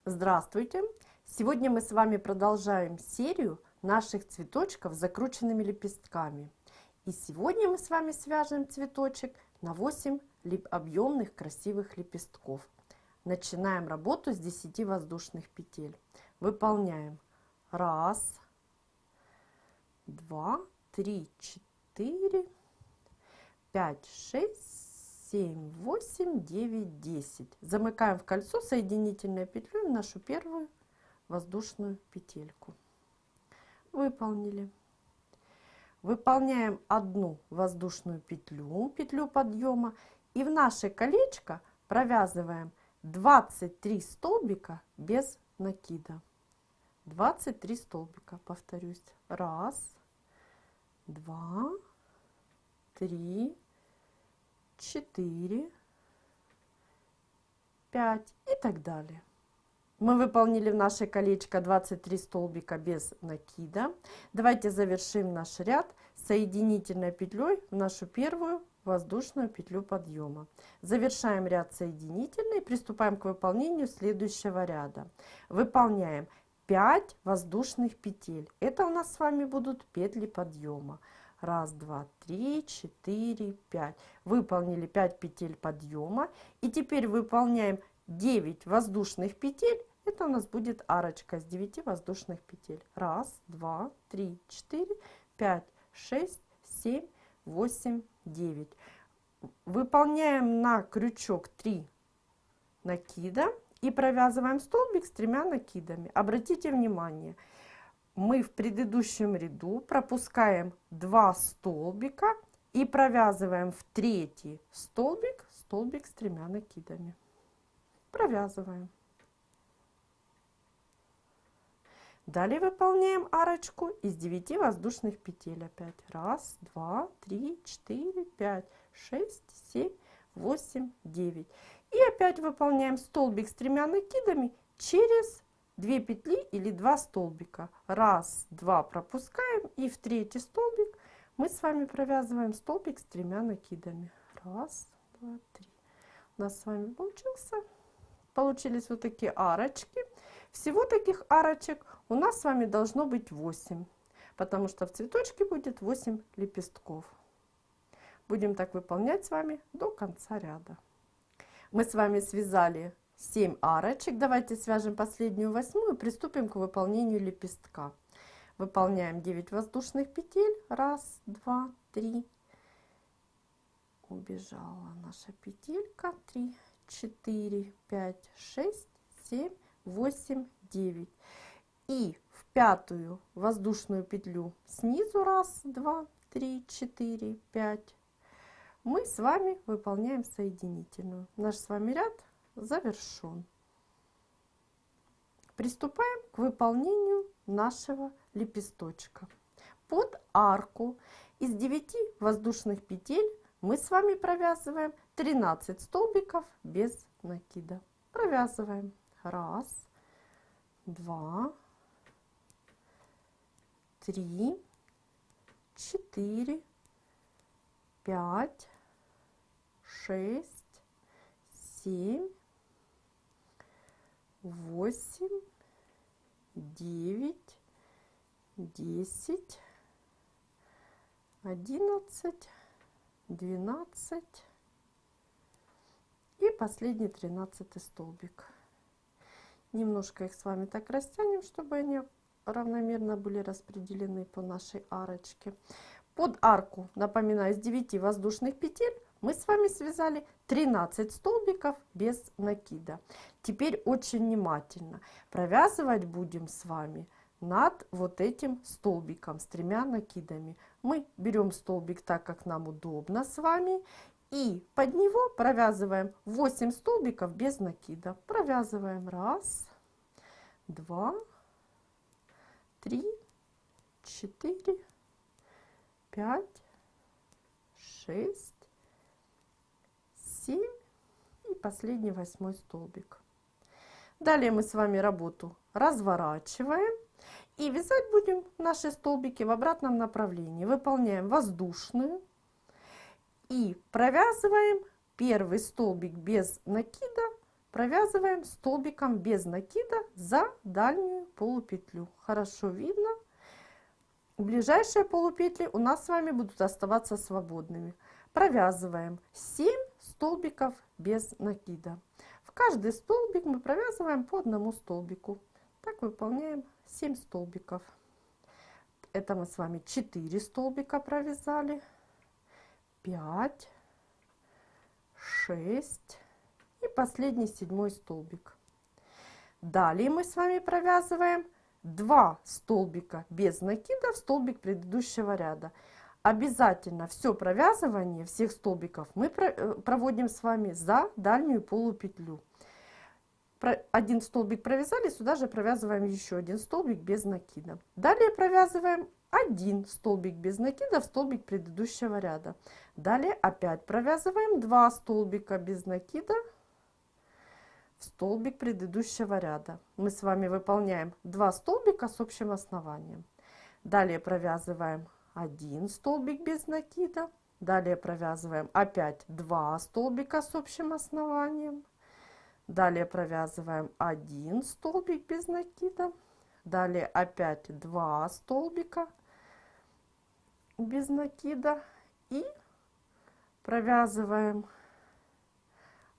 Здравствуйте! Сегодня мы с вами продолжаем серию наших цветочков с закрученными лепестками. И сегодня мы с вами свяжем цветочек на 8 объемных красивых лепестков. Начинаем работу с 10 воздушных петель. Выполняем 1, 2, 3, 4, 5, 6, 7, 8, 9, 10. Замыкаем в кольцо соединительной петлей в нашу первую воздушную петельку. Выполнили. Выполняем одну воздушную петлю, петлю подъема, и в наше колечко провязываем 23 столбика без накида. 23 столбика, повторюсь. 1, 2, 3, 4, 5 и так далее. Мы выполнили в наше колечко 23 столбика без накида. Давайте завершим наш ряд соединительной петлей в нашу первую воздушную петлю подъема. Завершаем ряд соединительный и приступаем к выполнению следующего ряда. Выполняем 5 воздушных петель. Это у нас с вами будут петли подъема. 1, 2, 3, 4, 5. Выполнили 5 петель подъема. И теперь выполняем 9 воздушных петель. Это у нас будет арочка с 9 воздушных петель. 1, 2, 3, 4, 5, 6, 7, 8, 9. Выполняем на крючок 3 накида и провязываем столбик с 3 накидами. Обратите внимание, мы в предыдущем ряду пропускаем 2 столбика и провязываем в третий столбик с 3 накидами. Провязываем. Далее выполняем арочку из 9 воздушных петель опять. 1, 2, 3, 4, 5, 6, 7, 8, 9. И опять выполняем столбик с 3 накидами через 2 петли или 2 столбика. 1, 2 пропускаем, и в третий столбик мы с вами провязываем столбик с 3 накидами. 1, 2, 3. У нас с вами получились вот такие арочки. Всего таких арочек у нас с вами должно быть 8, потому что в цветочке будет 8 лепестков. Будем так выполнять с вами до конца ряда. Мы с вами связали 7 арочек. Давайте свяжем последнюю 8 и приступим к выполнению лепестка. Выполняем 9 воздушных петель. 1, 2, 3. Убежала наша петелька. 3, 4, 5, 6, 7, 8, 9. И в пятую воздушную петлю снизу 1, 2, 3, 4, 5 мы с вами выполняем соединительную. Наш с вами ряд завершен. Приступаем к выполнению нашего лепесточка. Под арку из 9 воздушных петель мы с вами провязываем 13 столбиков без накида. Провязываем 1, 2, 3, 4, 5, 6, 7, 8, 9, 10, 11, 12 и последний 13 столбик. Немножко их с вами так растянем, чтобы они равномерно были распределены по нашей арочке. Под арку, напоминаю, из 9 воздушных петель мы с вами связали 13 столбиков без накида. Теперь очень внимательно провязывать будем с вами над вот этим столбиком с 3 накидами. Мы берем столбик так, как нам удобно с вами, и под него провязываем 8 столбиков без накида. Провязываем 1, 2, 3, 4, 5, 6, 7 и последний 8 столбик. Далее мы с вами работу разворачиваем и вязать будем наши столбики в обратном направлении. Выполняем воздушную и провязываем первый столбик без накида провязываем столбиком без накида за дальнюю полупетлю. Хорошо видно. Ближайшие полупетли у нас с вами будут оставаться свободными. Провязываем 7 столбиков без накида. В каждый столбик мы провязываем по одному столбику. Так выполняем 7 столбиков. Это мы с вами 4 столбика провязали, 5, 6 и последний 7 столбик. Далее мы с вами провязываем 2 столбика без накида в столбик предыдущего ряда. Обязательно все провязывание всех столбиков мы проводим с вами за дальнюю полупетлю. Один столбик провязали, сюда же провязываем еще один столбик без накида. Далее провязываем 1 столбик без накида в столбик предыдущего ряда. Далее опять провязываем 2 столбика без накида в столбик предыдущего ряда. Мы с вами выполняем 2 столбика с общим основанием. Далее провязываем 1 столбик без накида. Далее провязываем опять 2 столбика с общим основанием. Далее провязываем 1 столбик без накида. Далее опять 2 столбика без накида. И провязываем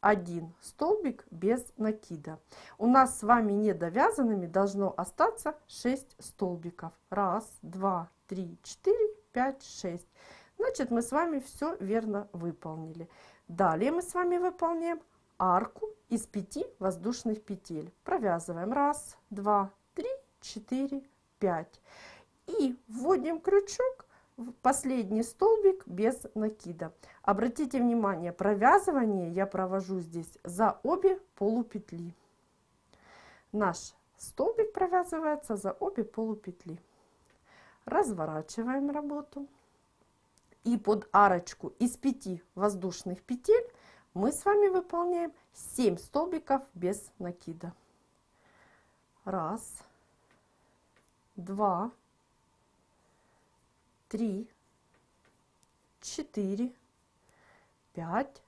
1 столбик без накида. У нас с вами недовязанными должно остаться 6 столбиков. 1, 2, 3, 4, 5, 6. Значит, мы с вами все верно выполнили. Далее мы с вами выполняем арку из 5 воздушных петель. Провязываем 1, 2, 3, 4, 5. И вводим крючок в последний столбик без накида. Обратите внимание, провязывание я провожу здесь за обе полупетли. Наш столбик провязывается за обе полупетли. Разворачиваем работу. И под арочку из 5 воздушных петель мы с вами выполняем 7 столбиков без накида. 1, 2, 3, 4, 5,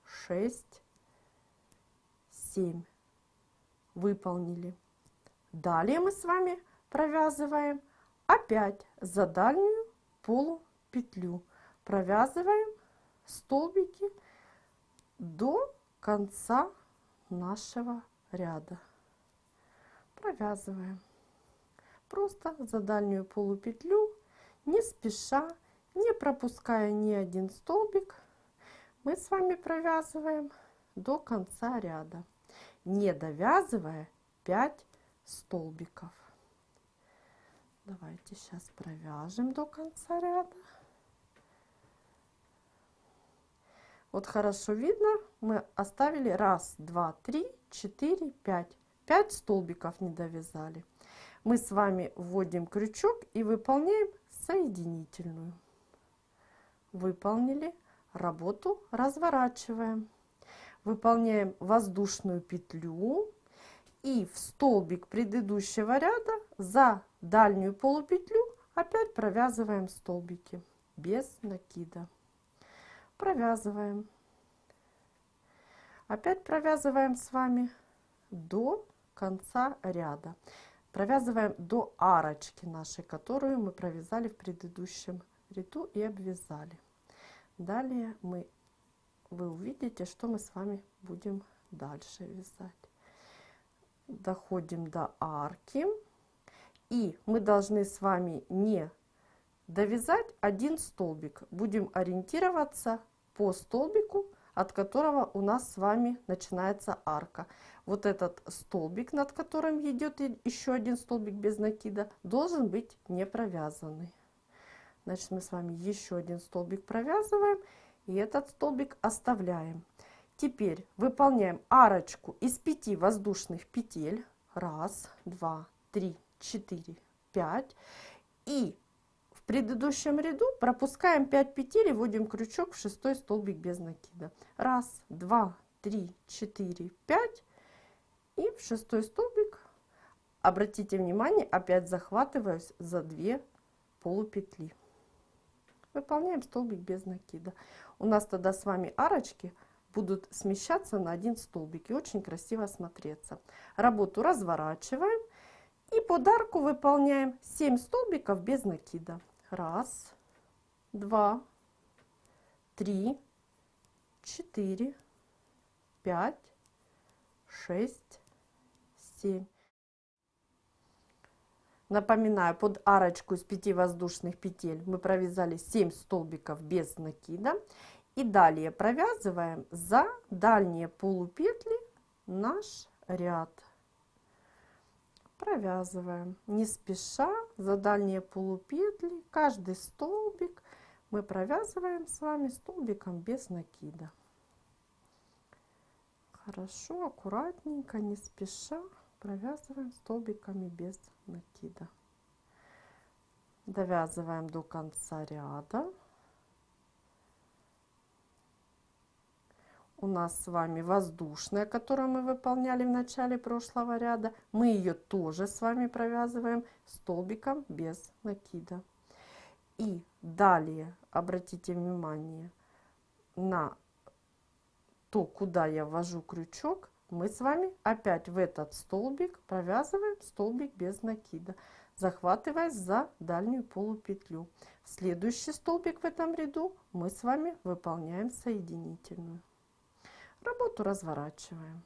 6, 7. Выполнили. Далее мы с вами провязываем опять за дальнюю полупетлю. Провязываем столбики до конца нашего ряда. Провязываем просто за дальнюю полупетлю, не спеша, не пропуская ни один столбик. Мы с вами провязываем до конца ряда, не довязывая 5 столбиков. Давайте сейчас провяжем до конца ряда. Вот хорошо видно, мы оставили 1, 2, 3, 4, 5. 5 столбиков не довязали. Мы с вами вводим крючок и выполняем соединительную. Выполнили. Работу разворачиваем. Выполняем воздушную петлю. И в столбик предыдущего ряда за дальнюю полупетлю опять провязываем столбики без накида. Провязываем. Опять провязываем с вами до конца ряда. Провязываем до арочки нашей, которую мы провязали в предыдущем ряду и обвязали. Далее вы увидите, что мы с вами будем дальше вязать. Доходим до арки. И мы должны с вами не довязать один столбик. Будем ориентироваться по столбику, от которого у нас с вами начинается арка. Вот этот столбик, над которым идет еще один столбик без накида, должен быть не провязанный. Значит, мы с вами еще один столбик провязываем и этот столбик оставляем. Теперь выполняем арочку из 5 воздушных петель. 1, 2, 3, 4, 5. И в предыдущем ряду пропускаем 5 петель и вводим крючок в 6 столбик без накида. 1, 2, 3, 4, 5. И в 6 столбик, обратите внимание, опять захватываюсь за 2 полупетли. Выполняем столбик без накида. У нас тогда с вами арочки будут смещаться на один столбик и очень красиво смотреться. Работу разворачиваем и под арку выполняем 7 столбиков без накида. 1, 2, 3, 4, 5, 6, 7. Напоминаю, под арочку из 5 воздушных петель мы провязали 7 столбиков без накида. И далее провязываем за дальние полупетли наш ряд. Провязываем не спеша за дальние полупетли. Каждый столбик мы провязываем с вами столбиком без накида. Хорошо, аккуратненько, не спеша провязываем столбиками без накида. Довязываем до конца ряда. У нас с вами воздушная, которую мы выполняли в начале прошлого ряда. Мы ее тоже с вами провязываем столбиком без накида. И далее обратите внимание на то, куда я ввожу крючок. Мы с вами опять в этот столбик провязываем столбик без накида, захватываясь за дальнюю полупетлю. В следующий столбик в этом ряду мы с вами выполняем соединительную. Работу разворачиваем.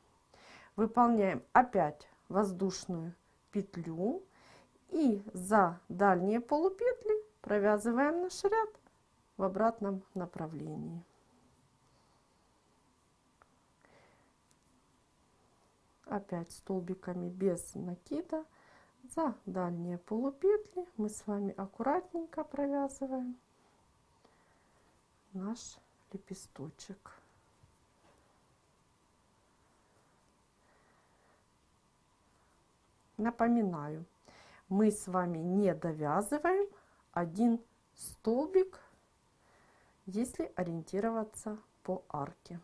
Выполняем опять воздушную петлю и за дальние полупетли провязываем наш ряд в обратном направлении. Опять столбиками без накида за дальние полупетли мы с вами аккуратненько провязываем наш лепесточек. Напоминаю, мы с вами не довязываем один столбик, если ориентироваться по арке.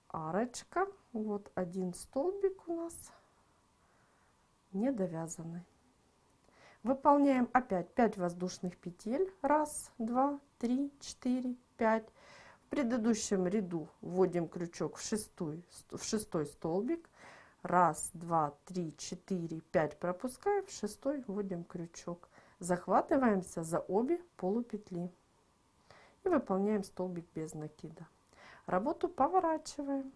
Арочка, вот один столбик у нас не довязанный. Выполняем опять 5 воздушных петель. 1, 2, 3, 4, 5. В предыдущем ряду вводим крючок в шестой столбик. 1, 2, 3, 4, 5 пропускаем, в шестой вводим крючок. Захватываемся за обе полупетли и выполняем столбик без накида. Работу поворачиваем.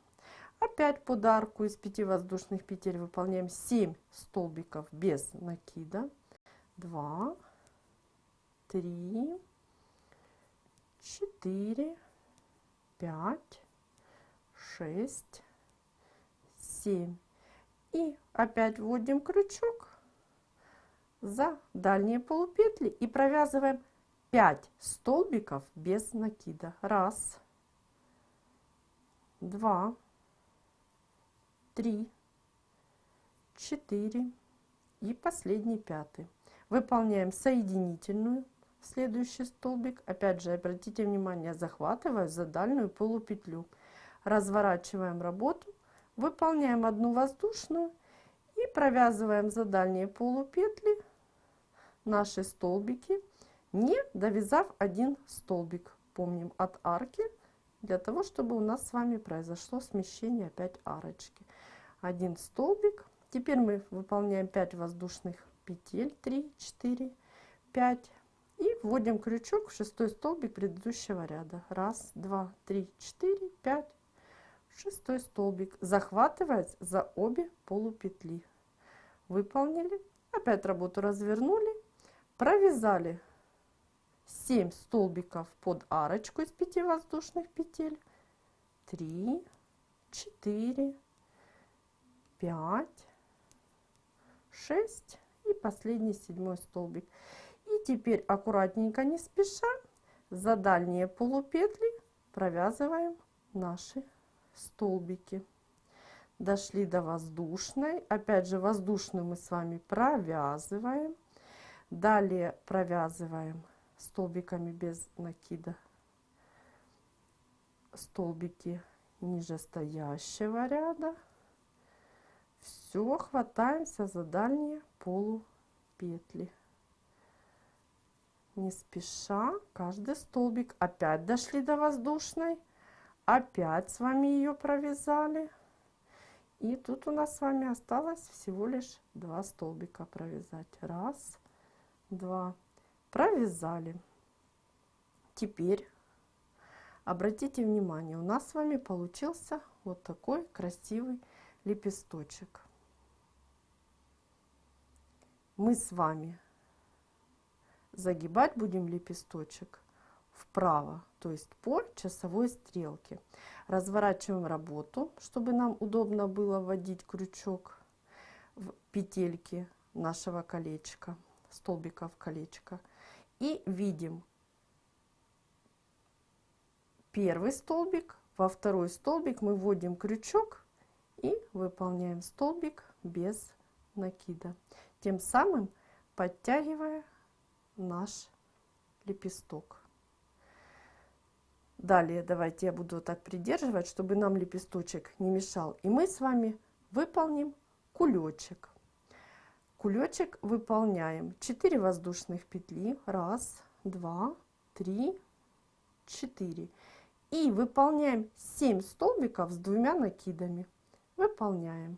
Опять под арку из 5 воздушных петель выполняем 7 столбиков без накида. 2, 3, 4, 5, 6, 7. И опять вводим крючок за дальние полупетли и провязываем 5 столбиков без накида. 1, 2, 3, 4 и последний 5. Выполняем соединительную в следующий столбик. Опять же, обратите внимание, захватываю за дальнюю полупетлю. Разворачиваем работу, выполняем одну воздушную и провязываем за дальние полупетли наши столбики, не довязав один столбик. Помним, от арки, для того, чтобы у нас с вами произошло смещение опять арочки. Один столбик. Теперь мы выполняем 5 воздушных петель. 3, 4, 5. И вводим крючок в шестой столбик предыдущего ряда. 1, 2, 3, 4, 5. Шестой столбик. Захватываясь за обе полупетли. Выполнили. Опять работу развернули. Провязали 7 столбиков под арочку из 5 воздушных петель. 3, 4, 5, 6 и последний 7 столбик. И теперь аккуратненько, не спеша, за дальние полупетли провязываем наши столбики. Дошли до воздушной. Опять же, воздушную мы с вами провязываем. Далее провязываем столбиками без накида столбики нижестоящего ряда. Все, хватаемся за дальние полупетли. Не спеша, каждый столбик. Опять дошли до воздушной. опять с вами ее провязали. И тут у нас с вами осталось всего лишь 2 столбика провязать. Раз, два. Провязали. Теперь обратите внимание, у нас с вами получился вот такой красивый лепесточек. Мы с вами загибать будем лепесточек вправо, то есть по часовой стрелке. Разворачиваем работу, чтобы нам удобно было вводить крючок в петельки нашего колечка, столбика в колечко. И видим первый столбик, во второй столбик мы вводим крючок и выполняем столбик без накида, тем самым подтягивая наш лепесток. Далее давайте я буду вот так придерживать, чтобы нам лепесточек не мешал. И мы с вами выполним кулечек. Кулечек выполняем 4 воздушных петли. 1, 2, 3, 4. И выполняем 7 столбиков с 2 накидами. Выполняем.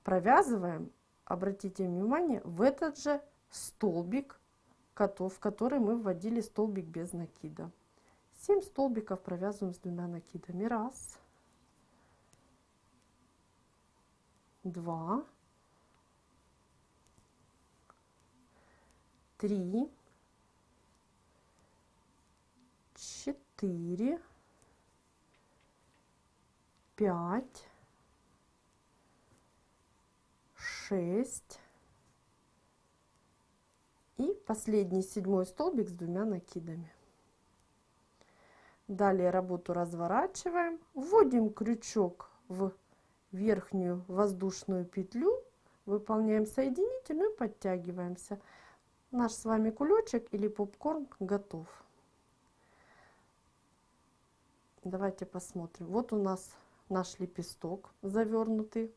Провязываем, обратите внимание, в этот же столбик, в который мы вводили столбик без накида. 7 столбиков провязываем с 2 накидами. 1, 2, 3, 4, 5, 6 и последний 7 столбик с 2 накидами. Далее работу разворачиваем, вводим крючок в верхнюю воздушную петлю, выполняем соединительную и подтягиваемся. Наш с вами кулечек или попкорн готов. Давайте посмотрим. Вот у нас наш лепесток завернутый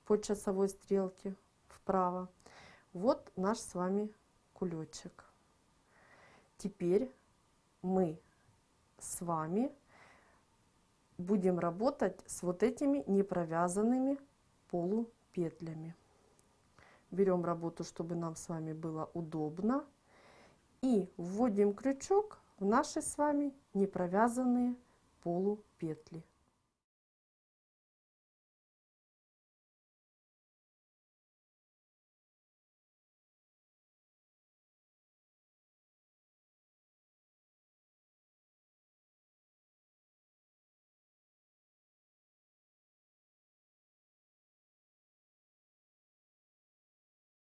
по часовой стрелке вправо. Вот наш с вами кулечек. Теперь мы с вами будем работать с вот этими не провязанными полупетлями. Берем работу, чтобы нам с вами было удобно, и вводим крючок в наши с вами не провязанные полупетли.